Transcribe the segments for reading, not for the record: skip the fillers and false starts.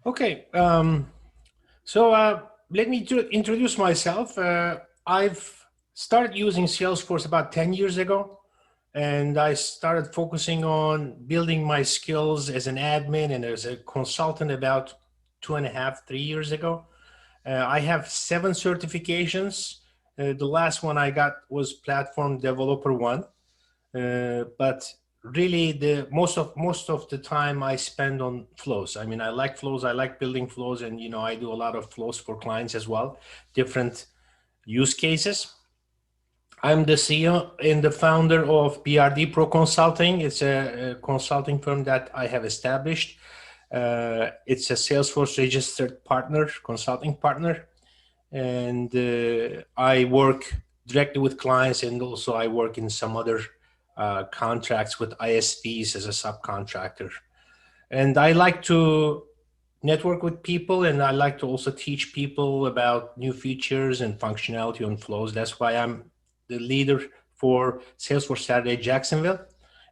Okay, let me introduce myself. I've started using Salesforce about 10 years ago, and I started focusing on building my skills as an admin and as a consultant about 2.5, 3 years ago. I have 7 certifications. The last one I got was Platform Developer 1. But really the most of the time I spend on flows. I mean, I like flows, I like building flows, and I do a lot of flows for clients as well, different use cases. I'm the CEO and the founder of BRD Pro Consulting. It's a consulting firm that I have established. It's a Salesforce registered partner, consulting partner, and I work directly with clients, and also I work in some other contracts with ISVs as a subcontractor. And I like to network with people, and I like to also teach people about new features and functionality on flows. That's why I'm the leader for Salesforce Saturday Jacksonville.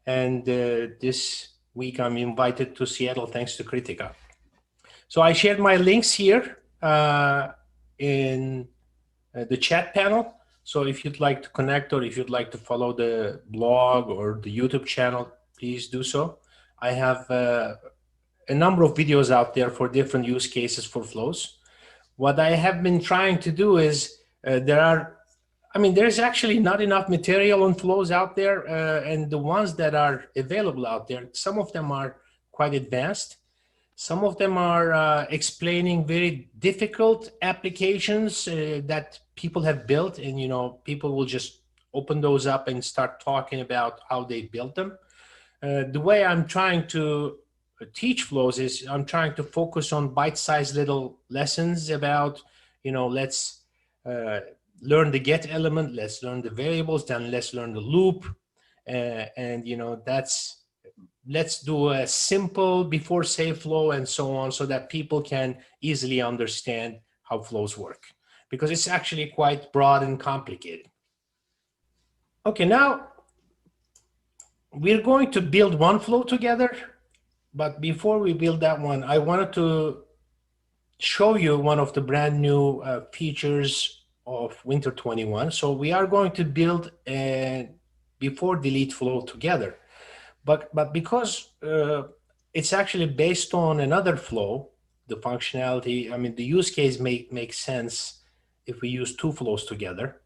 And this week I'm invited to Seattle thanks to Kritika. So I shared my links here in the chat panel. So if you'd like to connect, or if you'd like to follow the blog or the YouTube channel, please do so. I have a number of videos out there for different use cases for flows. What I have been trying to do is there's actually not enough material on flows out there, and the ones that are available out there, some of them are quite advanced. Some of them are explaining very difficult applications that people have built, and people will just open those up and start talking about how they built them. The way I'm trying to teach flows is I'm trying to focus on bite-sized little lessons about, let's learn the get element, let's learn the variables, then let's learn the loop, and let's do a simple before say flow and so on, so that people can easily understand how flows work, because it's actually quite broad and complicated. Okay, now we're going to build one flow together, but before we build that one, I wanted to show you one of the brand new features of Winter 21. So we are going to build a before delete flow together. But because it's actually based on another flow, the functionality, the use case makes sense if we use 2 flows together.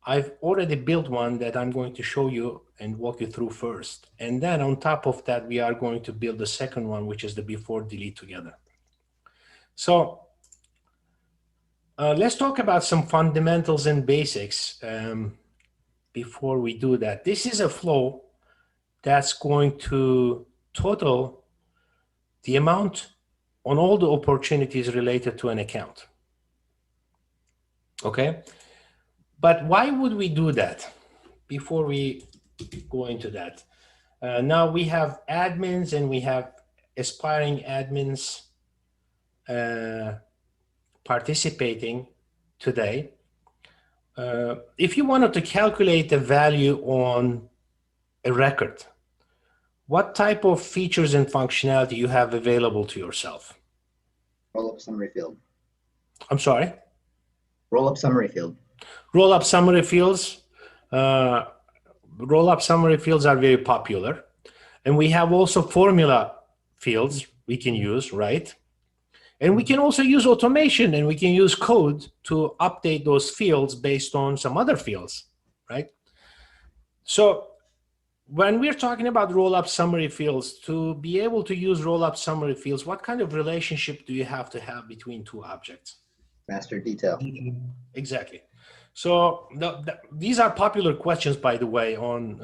I've already built one that I'm going to show you and walk you through first. And then on top of that, we are going to build the second one, which is the before delete together. So let's talk about some fundamentals and basics before we do that. This is a flow that's going to total the amount on all the opportunities related to an account. Okay, but why would we do that? Before we go into that, now we have admins and we have aspiring admins participating today. If you wanted to calculate the value on a record, what type of features and functionality you have available to yourself? Rollup summary field. I'm sorry? Rollup summary field. Rollup summary fields. Rollup summary fields are very popular. And we have also formula fields we can use, right? And we can also use automation, and we can use code to update those fields based on some other fields, right? So when we're talking about rollup summary fields, to be able to use rollup summary fields, what kind of relationship do you have to have between 2 objects? Master detail. Exactly. So these are popular questions, by the way, on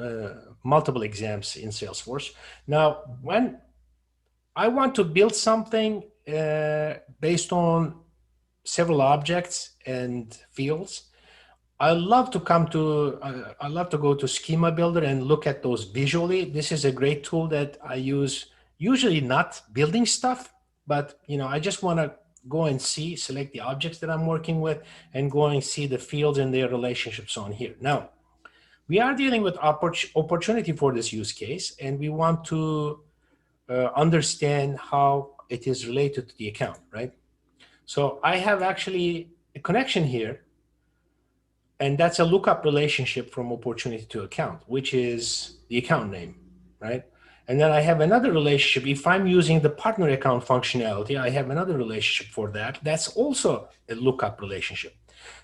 multiple exams in Salesforce. Now, when I want to build something based on several objects and fields, I love to go to Schema Builder and look at those visually. This is a great tool that I use, usually not building stuff, but I just want to go and select the objects that I'm working with, and go and see the fields and their relationships on here. Now, we are dealing with opportunity for this use case, and we want to understand how it is related to the account, right? So I have actually a connection here, and that's a lookup relationship from opportunity to account, which is the account name, right? And then I have another relationship. If I'm using the partner account functionality, I have another relationship for that. That's also a lookup relationship.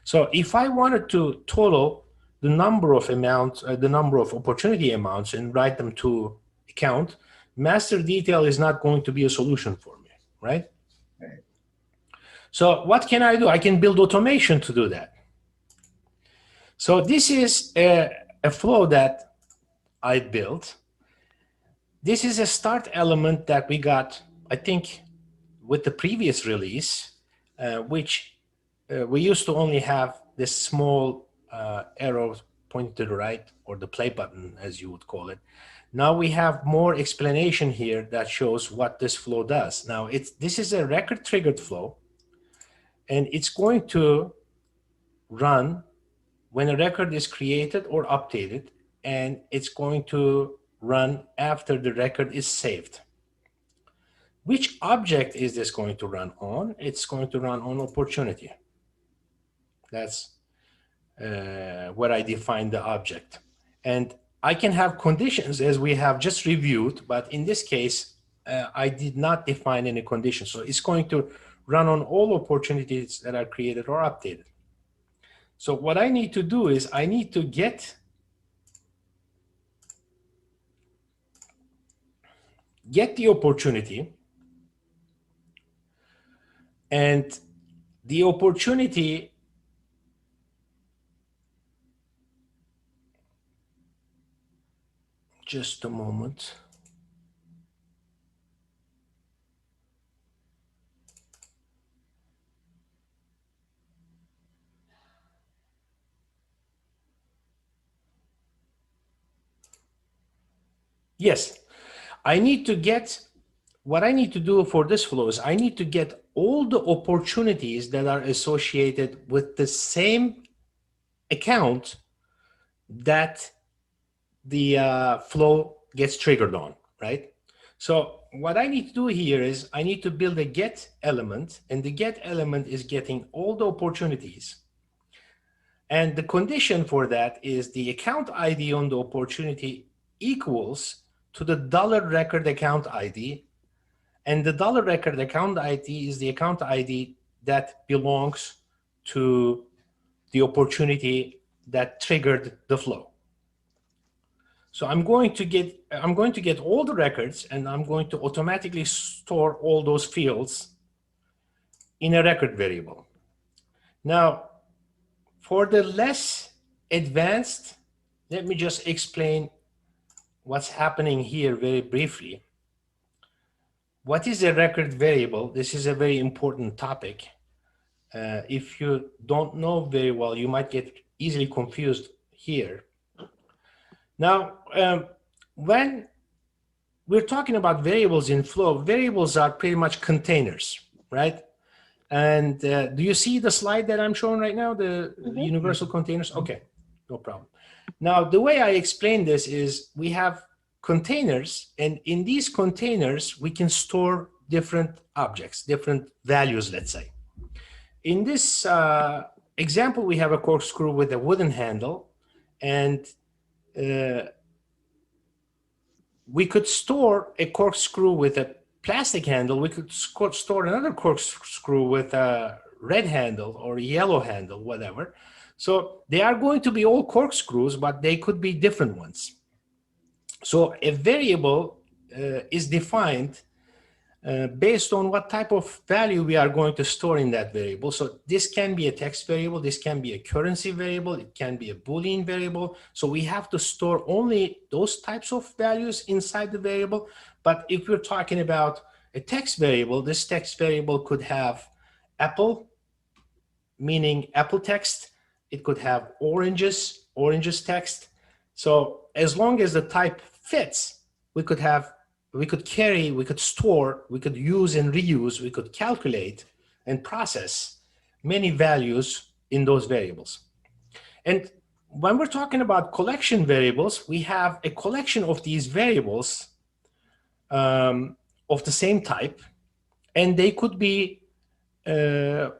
So if I wanted to total the number of amounts, the number of opportunity amounts and write them to account, master detail is not going to be a solution for me, right? Right. So what can I do? I can build automation to do that. So this is a flow that I built. This is a start element that we got, I think, with the previous release, which we used to only have this small arrow pointing to the right, or the play button, as you would call it. Now we have more explanation here that shows what this flow does. Now this is a record triggered flow, and it's going to run when a record is created or updated, and it's going to run after the record is saved. Which object is this going to run on? It's going to run on opportunity. That's where I define the object. And I can have conditions as we have just reviewed, but in this case, I did not define any conditions. So it's going to run on all opportunities that are created or updated. So what I need to do is I need to get the opportunity, and the opportunity just a moment. Yes, I need to get, what I need to do for this flow is I need to get all the opportunities that are associated with the same account that the flow gets triggered on, right? So what I need to do here is I need to build a get element, and the get element is getting all the opportunities. And the condition for that is the account ID on the opportunity equals to the $record account ID. And the $record account ID is the account ID that belongs to the opportunity that triggered the flow. So I'm going to get all the records, and I'm going to automatically store all those fields in a record variable. Now, for the less advanced, let me just explain what's happening here very briefly. What is a record variable? This is a very important topic. If you don't know very well, you might get easily confused here. Now, when we're talking about variables in flow, variables are pretty much containers, right? And do you see the slide that I'm showing right now, the universal containers? Okay, no problem. Now, the way I explain this is we have containers, and in these containers, we can store different objects, different values, let's say. In this example, we have a corkscrew with a wooden handle, and we could store a corkscrew with a plastic handle. We could store another corkscrew with a red handle or a yellow handle, whatever. So they are going to be all corkscrews, but they could be different ones. So a variable is defined based on what type of value we are going to store in that variable. So this can be a text variable, this can be a currency variable, it can be a Boolean variable. So we have to store only those types of values inside the variable. But if we're talking about a text variable, this text variable could have apple, meaning apple text. It could have oranges, oranges text. So as long as the type fits, we could carry, we could store, we could use and reuse, we could calculate and process many values in those variables. And when we're talking about collection variables, we have a collection of these variables of the same type. And they could be n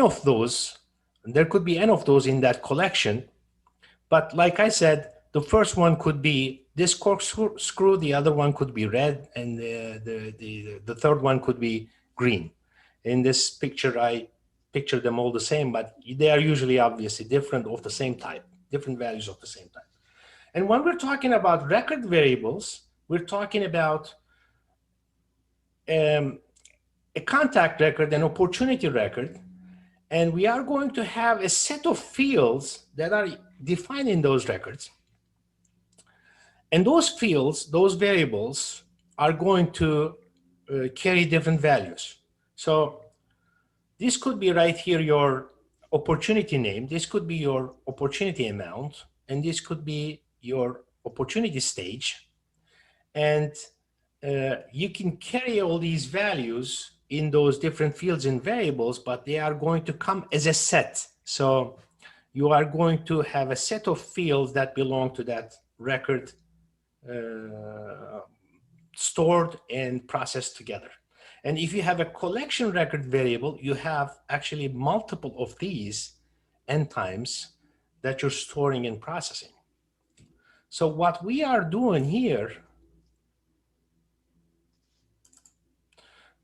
of those. There could be n of those in that collection. But like I said, the first one could be this corkscrew, the other one could be red, and the third one could be green. In this picture, I picture them all the same, but they are usually obviously different of the same type, different values of the same type. And when we're talking about record variables, we're talking about a contact record, an opportunity record, and we are going to have a set of fields that are defined in those records. And those fields, those variables, are going to carry different values. So this could be right here your opportunity name, this could be your opportunity amount, and this could be your opportunity stage. And you can carry all these values in those different fields and variables, but they are going to come as a set. So you are going to have a set of fields that belong to that record stored and processed together. And if you have a collection record variable, you have actually multiple of these n times that you're storing and processing. So what we are doing here,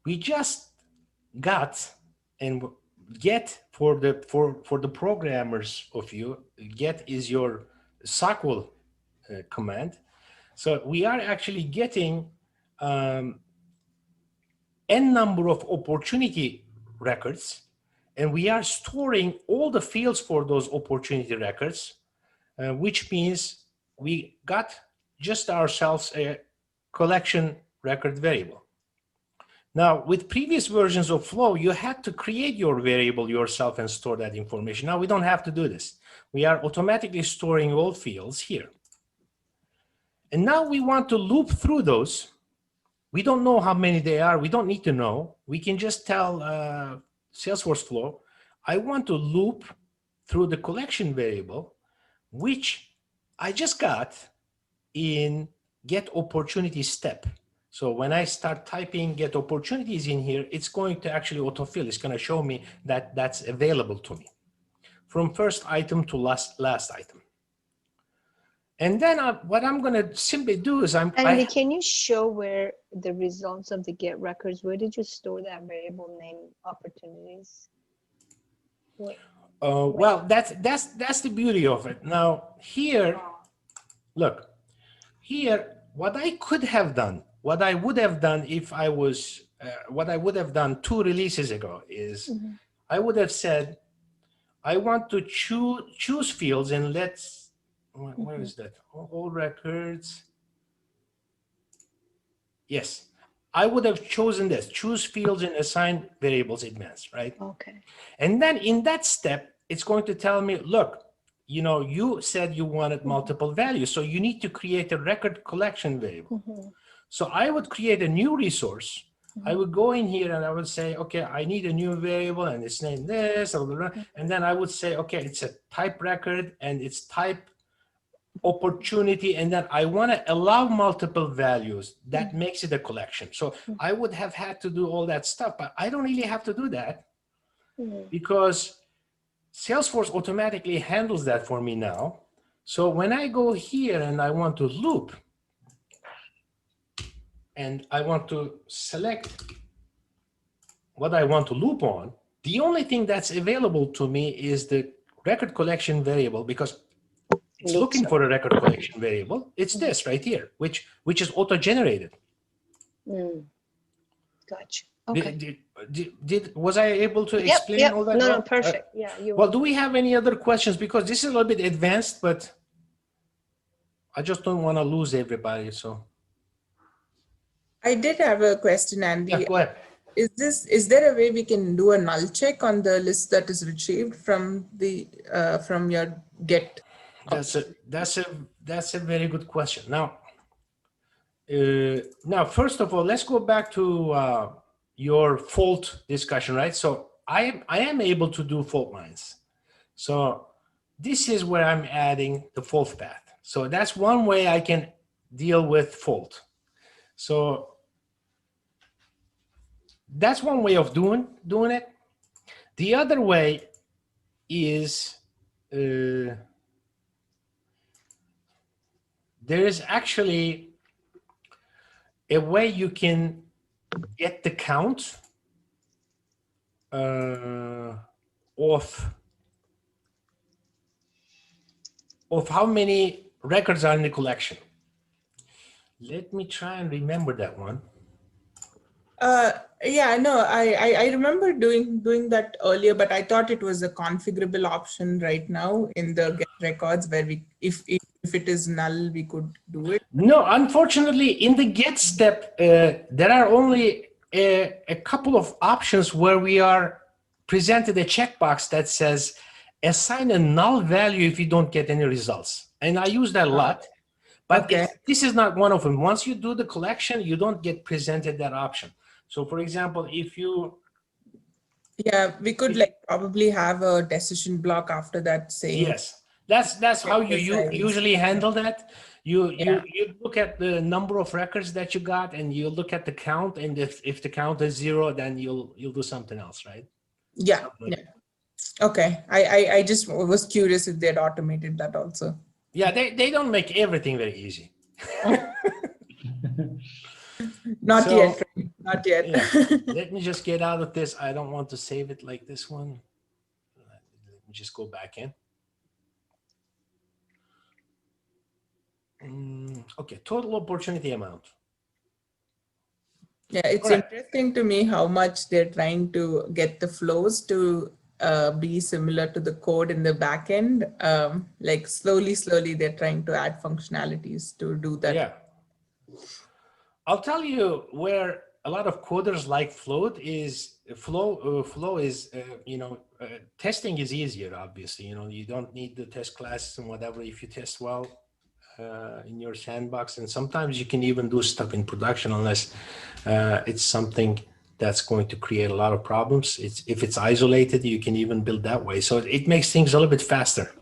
we just got and get for the programmers of you, get is your SQL command. So we are actually getting n number of opportunity records, and we are storing all the fields for those opportunity records, which means we got just ourselves a collection record variable. Now, with previous versions of Flow, you had to create your variable yourself and store that information. Now we don't have to do this. We are automatically storing all fields here. And now we want to loop through those. We don't know how many they are. We don't need to know. We can just tell Salesforce Flow, I want to loop through the collection variable, which I just got in get opportunity step. So when I start typing get opportunities in here, it's going to actually autofill. It's going to show me that that's available to me from first item to last item. And then what I'm going to simply do is Andy, can you show where the results of the get records, where did you store that variable name opportunities? Well, that's the beauty of it. Now here, look, here, what I could have done, what I would have done if I was, what I would have done 2 releases ago is I would have said, I want to choose fields and let's, where is that? All records. Yes, I would have chosen this, choose fields and assign variables advanced, right? Okay. And then in that step, it's going to tell me, look, you know, you said you wanted multiple values, so you need to create a record collection variable. So I would create a new resource. I would go in here and I would say, okay, I need a new variable and it's named this, and then I would say, okay, it's a type record and it's type opportunity, and then I want to allow multiple values. That makes it a collection. So I would have had to do all that stuff, but I don't really have to do that because Salesforce automatically handles that for me now. So when I go here and I want to loop, and I want to select what I want to loop on, the only thing that's available to me is the record collection variable, because it's looking for a record collection variable. It's this right here, which is auto-generated. Gotcha. Okay. Was I able to explain all that? No, perfect. Yeah. Well, do we have any other questions? Because this is a little bit advanced, but I just don't want to lose everybody. So I did have a question, Andy. Yeah, go ahead. Is there a way we can do a null check on the list that is retrieved from the from your get? That's a very good question. Now, first of all, let's go back to your fault discussion, right? So I am able to do fault lines. So this is where I'm adding the fault path. So that's one way I can deal with fault. So that's one way of doing it. The other way is there is actually a way you can get the count of how many records are in the collection. Let me try and remember that one. Yeah, no, I remember doing that earlier, but I thought it was a configurable option right now in the get records where we, if it is null, we could do it. No, unfortunately, in the get step, there are only a couple of options where we are presented a checkbox that says assign a null value if you don't get any results. And I use that a lot, but Okay. this is not one of them. Once you do the collection, you don't get presented that option. So for example, if you... Yeah, we could like probably have a decision block after that saying. Yes, that's how you usually handle that. You look at the number of records that you got, and you look at the count, and if the count is 0, then you'll do something else, right? Yeah, yeah. Okay, I just was curious if they had automated that also. Yeah, they don't make everything very easy. Not So, yet, not yet. Yeah. Let me just get out of this. I don't want to save it like this one. Let me just go back in. Okay, total opportunity amount. Yeah, it's interesting to me how much they're trying to get the flows to be similar to the code in the back end. Like slowly, they're trying to add functionalities to do that. Yeah. I'll tell you where a lot of coders like float is flow is, testing is easier, obviously. You don't need the test classes and whatever if you test well in your sandbox. And sometimes you can even do stuff in production unless it's something that's going to create a lot of problems. If it's isolated, you can even build that way. So it makes things a little bit faster.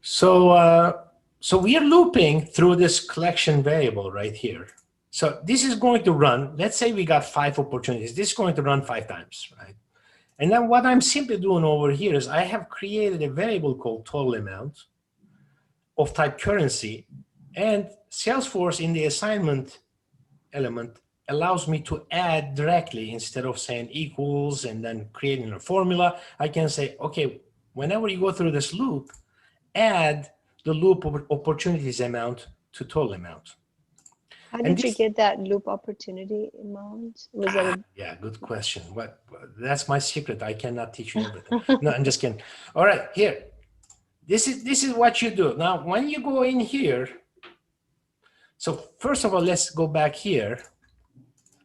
So we are looping through this collection variable right here. So this is going to run, let's say we got 5 opportunities. This is going to run 5 times, right? And then what I'm simply doing over here is I have created a variable called total amount of type currency, and Salesforce in the assignment element allows me to add directly instead of saying equals and then creating a formula. I can say, okay, whenever you go through this loop, add the loop opportunities amount to total amount. How did you get that loop opportunity amount? Was that yeah, good question. That's my secret. I cannot teach you everything. No, I'm just kidding. All right, here. This is what you do. Now, when you go in here, so first of all, let's go back here.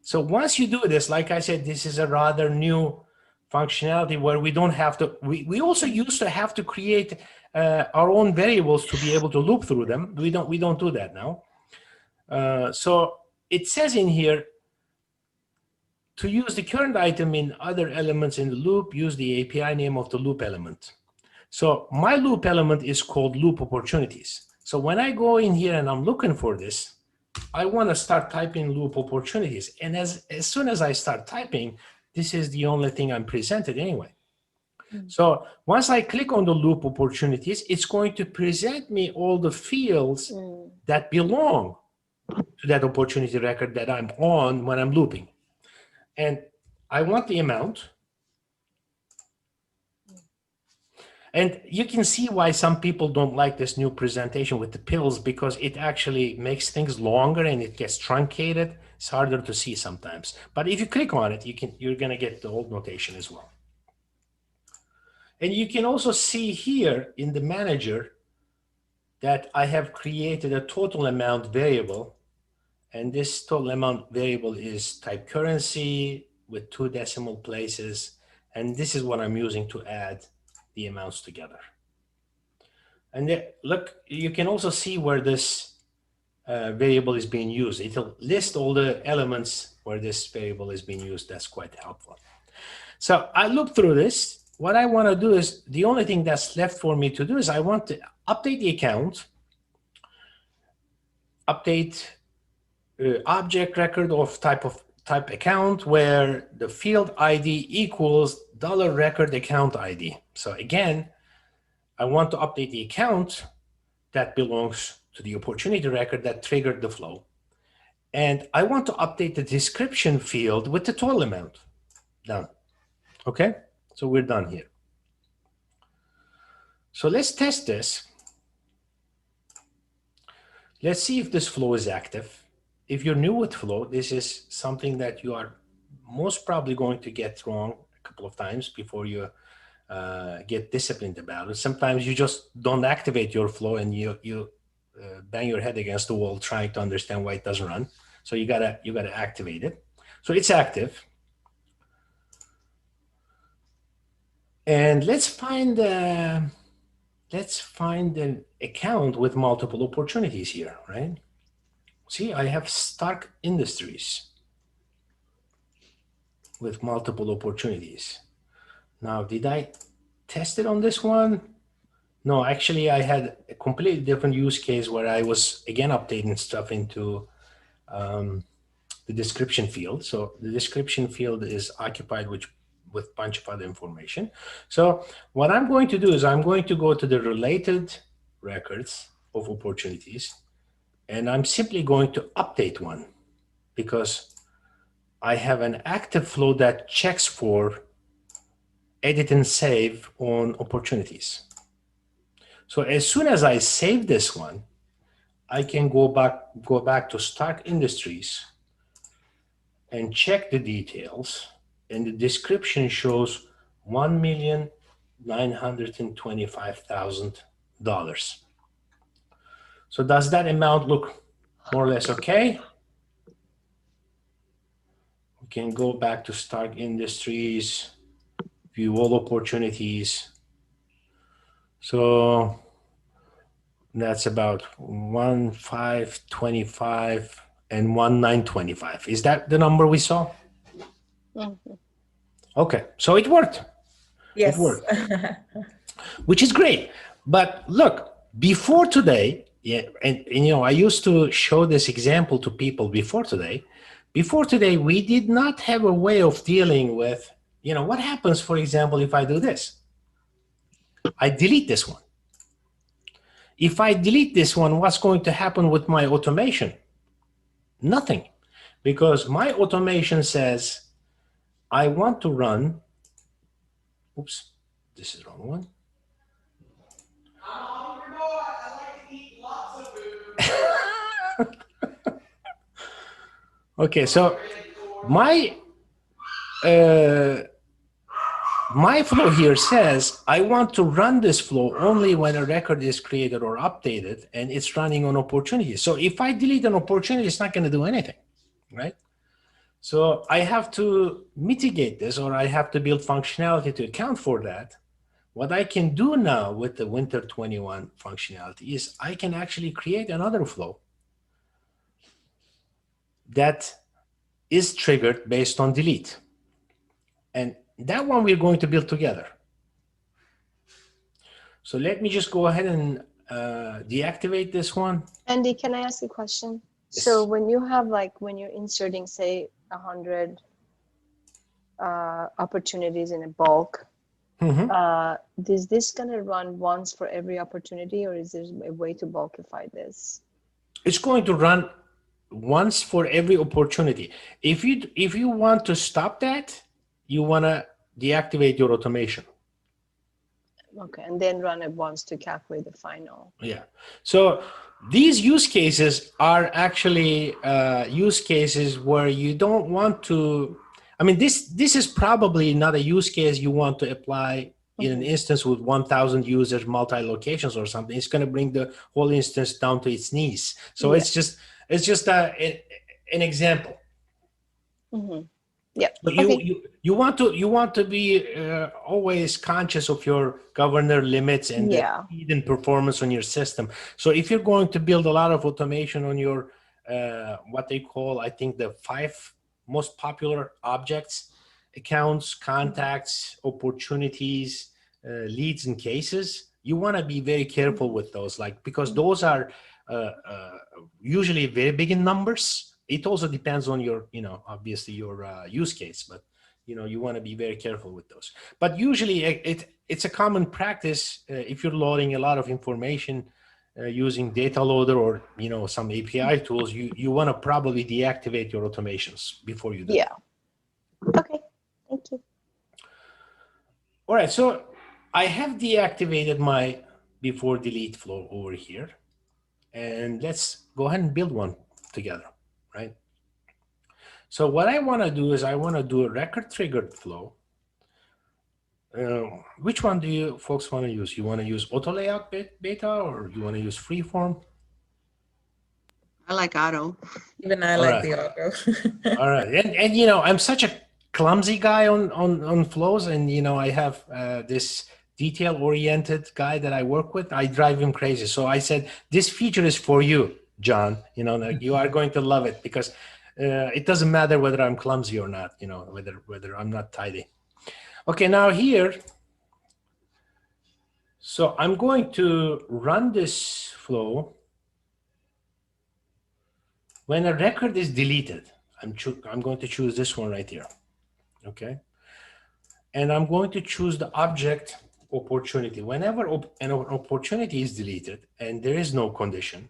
So once you do this, like I said, this is a rather new functionality where we don't have to, we also used to have to create our own variables to be able to loop through them. We don't do that now. So it says in here, to use the current item in other elements in the loop, use the API name of the loop element. So my loop element is called loop opportunities. So when I go in here and I'm looking for this, I want to start typing loop opportunities. And as soon as I start typing, this is the only thing I'm presented anyway. So once I click on the loop opportunities, it's going to present me all the fields that belong to that opportunity record that I'm on when I'm looping. And I want the amount. And you can see why some people don't like this new presentation with the pills, because it actually makes things longer and it gets truncated. It's harder to see sometimes. But if you click on it, you're going to get the old notation as well. And you can also see here in the manager that I have created a total amount variable. And this total amount variable is type currency with 2 decimal places. And this is what I'm using to add the amounts together. And look, you can also see where this variable is being used. It'll list all the elements where this variable is being used. That's quite helpful. So I look through this. What I want to do is, the only thing that's left for me to do is I want to update the account, update object record of type account where the field ID equals $record account ID. So again, I want to update the account that belongs to the opportunity record that triggered the flow. And I want to update the description field with the total amount. Done. Okay, so we're done here. So let's test this. Let's see if this flow is active. If you're new with flow, this is something that you are most probably going to get wrong a couple of times before you get disciplined about it. Sometimes you just don't activate your flow and you bang your head against the wall trying to understand why it doesn't run. So you gotta activate it. So it's active. And let's find an account with multiple opportunities here, right? See, I have Stark Industries with multiple opportunities. Now, did I test it on this one? No, actually, I had a completely different use case where I was, again, updating stuff into the description field. So the description field is occupied with a bunch of other information. So what I'm going to do is I'm going to go to the related records of opportunities, and I'm simply going to update one because I have an active flow that checks for edit and save on opportunities. So as soon as I save this one, I can go back to Stark Industries and check the details, and the description shows $1,925,000. So does that amount look more or less okay? We can go back to Stark Industries, view all opportunities. So that's about 1,525 and 1,925. Is that the number we saw? Mhm. Okay, so it worked. Yes. It worked, which is great. But look, before today, yeah, and you know, I used to show this example to people before today. Before today, we did not have a way of dealing with, you know, what happens, for example, if I do this? I delete this one. If I delete this one, what's going to happen with my automation? Nothing, because my automation says, I want to run, oops, this is the wrong one. Okay, so my flow here says I want to run this flow only when a record is created or updated, and it's running on opportunities. So if I delete an opportunity, it's not going to do anything, right? So I have to mitigate this, or I have to build functionality to account for that. What I can do now with the Winter 21 functionality is I can actually create another flow that is triggered based on delete. And that one we're going to build together. So let me just go ahead and deactivate this one. Andy, can I ask a question? Yes. So when you have when you're inserting, say, 100 opportunities in a bulk, is this going to run once for every opportunity, or is there a way to bulkify this? It's going to run once for every opportunity. If you want to stop that, you want to deactivate your automation. Okay, and then run it once to calculate the final. Yeah. So these use cases are actually use cases where you don't want to. I mean, this is probably not a use case you want to apply in an instance with 1,000 users, multi-locations or something. It's going to bring the whole instance down to its knees. So Yeah. it's just an example. Mm-hmm. Yeah. But Okay. you want to be always conscious of your governor limits and the speed and performance on your system. So if you're going to build a lot of automation on your what they call, I think, the 5 most popular objects: accounts, contacts, opportunities, leads, and cases, you want to be very careful with those, because those are usually very big in numbers, It also depends on your, obviously your use case, but you want to be very careful with those. But usually it's a common practice if you're loading a lot of information using data loader or some API tools, you want to probably deactivate your automations before you do. Yeah. Okay. Thank you. All right. So I have deactivated my before delete flow over here, and let's go ahead and build one together, right? So what I want to do is I want to do a record triggered flow. Which one do you folks want to use? You want to use auto layout beta or you want to use freeform? I like auto. Even I All like right. the auto. All right, and I'm such a clumsy guy on flows, and I have this detail-oriented guy that I work with. I drive him crazy. So I said, this feature is for you, John. Like, you are going to love it because it doesn't matter whether I'm clumsy or not. Whether I'm not tidy. Okay, now here. So I'm going to run this flow. When a record is deleted, I'm going to choose this one right here, okay? And I'm going to choose the object opportunity. Whenever an opportunity is deleted and there is no condition,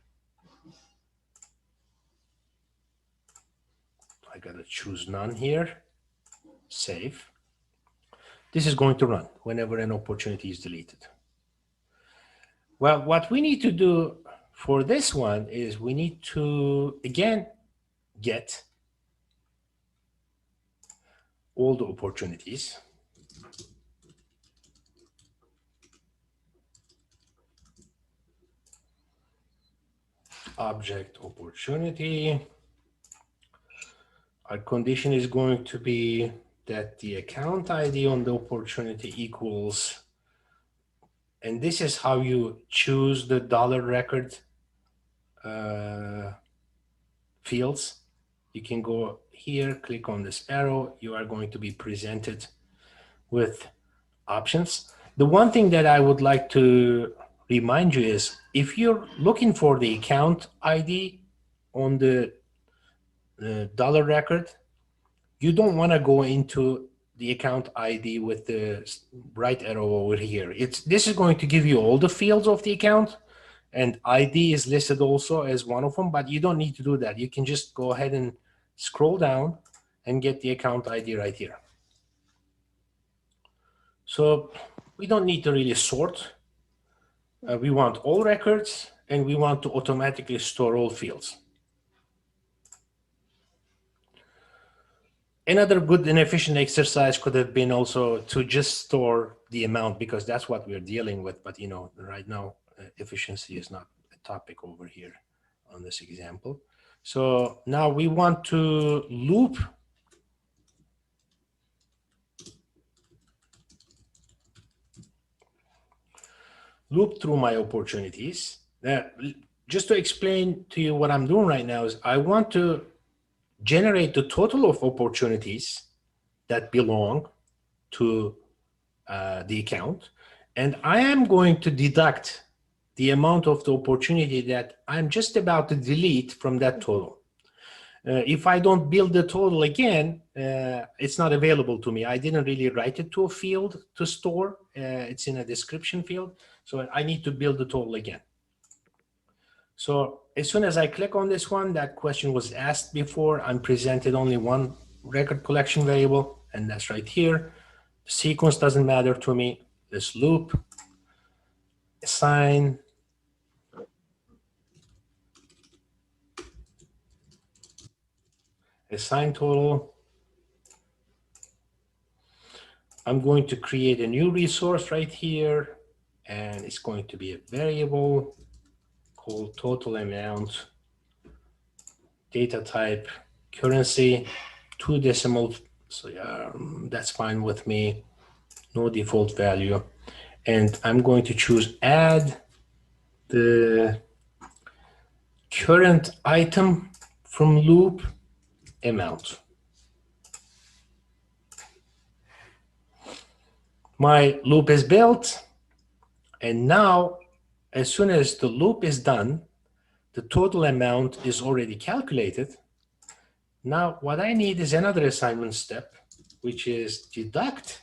I gotta choose none here, save. This is going to run whenever an opportunity is deleted. Well, what we need to do for this one is we need to, again, get all the opportunities. Object opportunity. Our condition is going to be that the account ID on the opportunity equals, and this is how you choose the dollar record fields. You can go here, click on this arrow. You are going to be presented with options. The one thing that I would like to remind you is if you're looking for the account ID on the dollar record, you don't want to go into the account ID with the right arrow over here. This is going to give you all the fields of the account, and ID is listed also as one of them, but you don't need to do that. You can just go ahead and scroll down and get the account ID right here. So we don't need to really sort. We want all records, and we want to automatically store all fields. Another good and efficient exercise could have been also to just store the amount, because that's what we're dealing with. But right now, efficiency is not a topic over here on this example. So now we want to loop through my opportunities. Just to explain to you what I'm doing right now is I want to generate the total of opportunities that belong to the account. And I am going to deduct the amount of the opportunity that I'm just about to delete from that total. If I don't build the total again, it's not available to me. I didn't really write it to a field to store. It's in a description field. So I need to build the total again. So as soon as I click on this one, that question was asked before, I'm presented only one record collection variable, and that's right here. The sequence doesn't matter to me. This loop, assign, total. I'm going to create a new resource right here, and it's going to be a variable called total amount, data type, currency, 2 decimal. So yeah, that's fine with me. No default value. And I'm going to choose add the current item from loop amount. My loop is built. And now, as soon as the loop is done, the total amount is already calculated. Now, what I need is another assignment step, which is deduct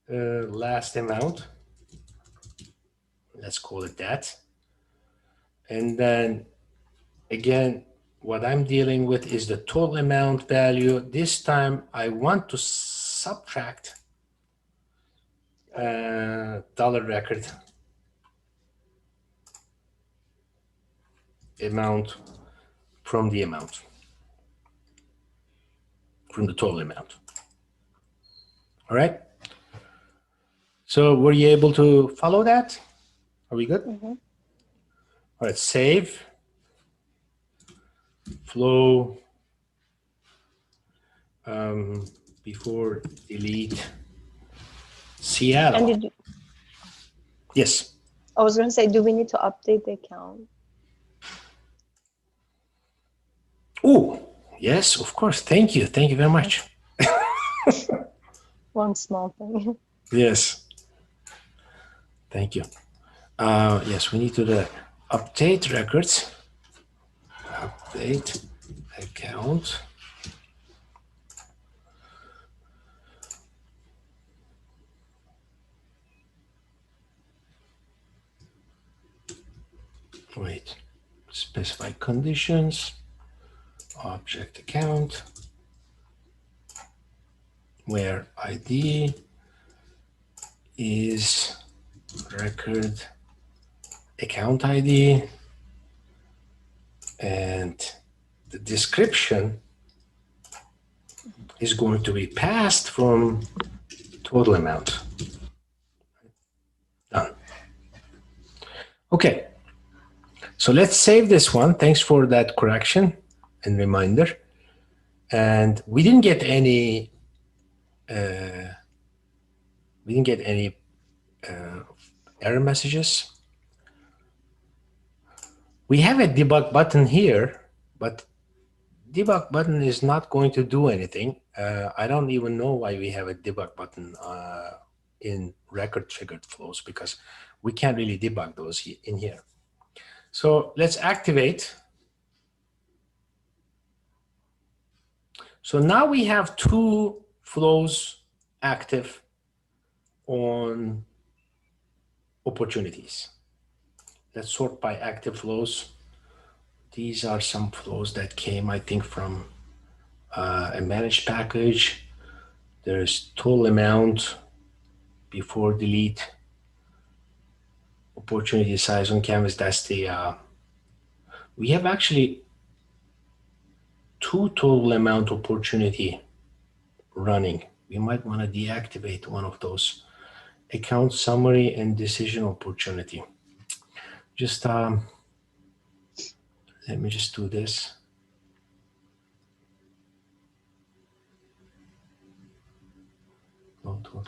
last amount. Let's call it that. And then again, what I'm dealing with is the total amount value. This time I want to subtract dollar record amount from the amount, from the total amount. All right. So were you able to follow that? Are we good? Mm-hmm. All right, save, flow, before delete, Seattle. And did you, Yes. I was going to say, do we need to update the account? Oh, yes, of course. Thank you. Thank you very much. One small thing. Yes. Thank you. Yes, we need to update records. Update account. Wait. Specify conditions. Object account. Where ID is record account ID, and the description is going to be passed from total amount. Done. Okay, so let's save this one. Thanks for that correction and reminder. And we didn't get any error messages. We have a debug button here, but debug button is not going to do anything. I don't even know why we have a debug button in record triggered flows, because we can't really debug those in here. So let's activate. So now we have two flows active on opportunities. Let's sort by active flows. These are some flows that came, I think, from a managed package. There's total amount before delete, opportunity size on canvas. That's the, we have actually two total amount opportunity running. We might want to deactivate one of those. Account summary and decision opportunity. Just let me just do this. Hold on.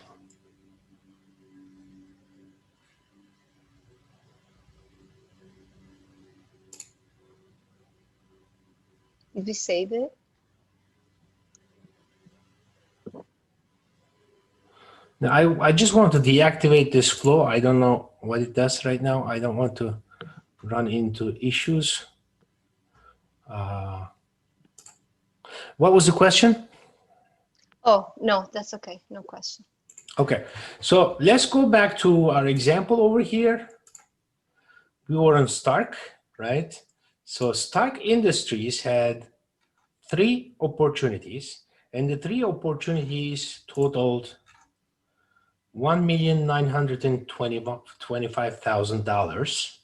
Did we save it? Now, I just want to deactivate this flow. I don't know what it does right now. I don't want to run into issues. What was the question? Oh, no, that's okay. No question. Okay, so let's go back to our example over here. We were on Stark, right? So Stark Industries had 3 opportunities, and the 3 opportunities totaled $1,925,000.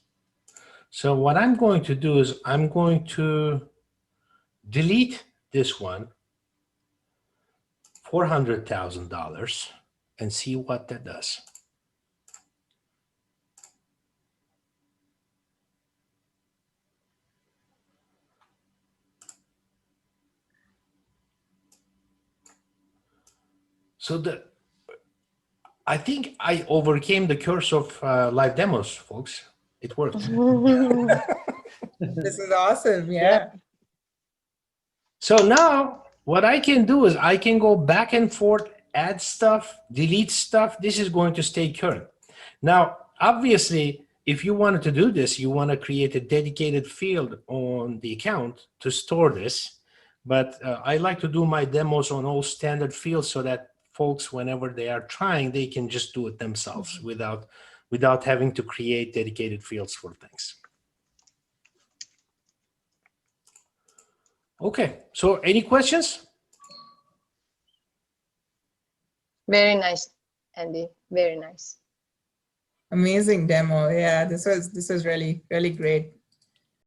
So what I'm going to do is I'm going to delete this one, $400,000, and see what that does. So I think I overcame the curse of live demos, folks. It worked. This is awesome. Yeah. So now what I can do is I can go back and forth, add stuff, delete stuff. This is going to stay current. Now, obviously, if you wanted to do this, you want to create a dedicated field on the account to store this. But I like to do my demos on all standard fields so that folks, whenever they are trying, they can just do it themselves without having to create dedicated fields for things. Okay, so any questions? Very nice, Andy. Very nice. Amazing demo. Yeah, this was really, really great.